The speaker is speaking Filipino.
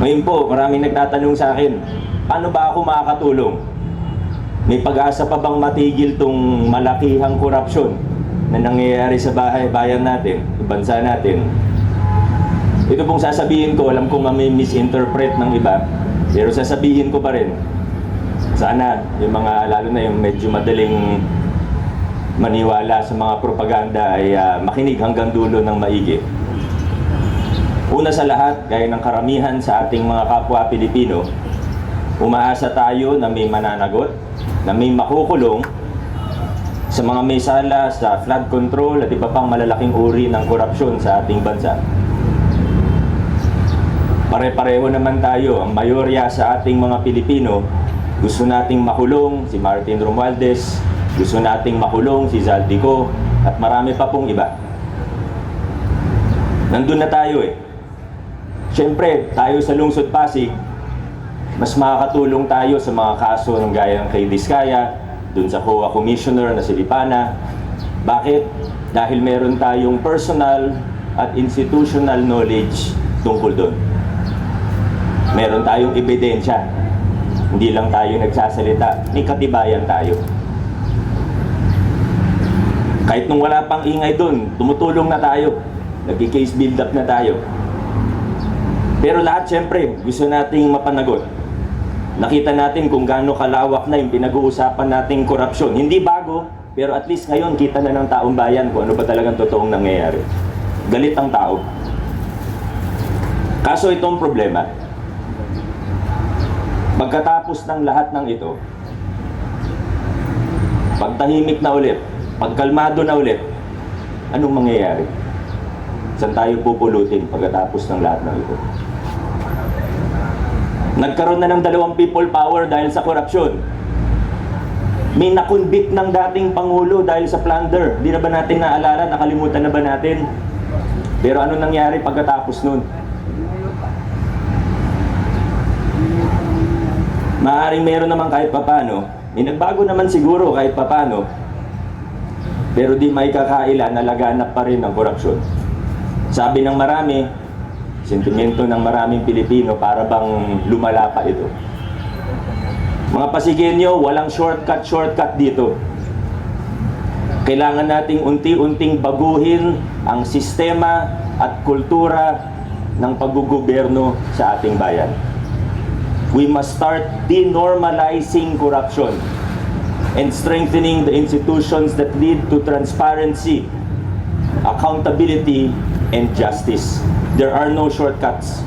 Ngayon po, maraming nagtatanong sa akin, paano ba ako makakatulong? May pag-asa pa bang matigil tong malakihang korupsyon na nangyayari sa bayan natin, sa bansa natin? Ito pong sasabihin ko, alam kong misinterpret ng iba, pero sasabihin ko pa rin. Sana yung mga, lalo na yung medyo madaling maniwala sa mga propaganda ay makinig hanggang dulo ng maigi. Una sa lahat, gaya ng karamihan sa ating mga kapwa Pilipino, umaasa tayo na may mananagot, na may makukulong sa mga may sala sa flood control at iba pang malalaking uri ng korupsyon sa ating bansa. Pare-pareho naman tayo, ang mayorya sa ating mga Pilipino, gusto nating makulong si Martin Romualdez, gusto nating makulong si Zaldico, at marami pa pong iba. Nandun na tayo eh. Siyempre, tayo sa Lungsod Pasig, mas makakatulong tayo sa mga kaso ng gaya ng kay Diskaya, dun sa COA Commissioner na si Lipana. Bakit? Dahil meron tayong personal at institutional knowledge tungkol dun. Meron tayong ebidensya. Hindi lang tayo nagsasalita, may katibayan tayo. Kahit nung wala pang ingay dun, tumutulong na tayo. Nag-case build up na tayo. Pero lahat siyempre, gusto nating mapanagot. Nakita natin kung gaano kalawak na yung pinag-uusapan nating korupsyon. Hindi bago, pero at least ngayon kita na ng taong bayan kung ano ba talagang totoong nangyayari. Galit ang tao. Kaso itong problema, pagkatapos ng lahat ng ito, pagtahimik na ulit, pagkalmado na ulit, anong mangyayari? Saan tayo pupulutin pagkatapos ng lahat ng ito? Nagkaroon na ng 2 people power dahil sa korupsyon. May nakunbit ng dating Pangulo dahil sa plunder. Di na ba natin naalala? Nakalimutan na ba natin? Pero ano nangyari pagkatapos nun? Maaaring meron naman kahit papano. May nagbago naman siguro kahit papano. Pero di may kakaila na laganap pa rin ang korupsyon. Sabi ng marami, sentimento ng maraming Pilipino para bang lumala pa ito. Mga Pasigenyo, walang shortcut dito. Kailangan nating unti-unting baguhin ang sistema at kultura ng paggugoberno sa ating bayan. We must start denormalizing corruption and strengthening the institutions that lead to transparency, accountability, and justice. There are no shortcuts.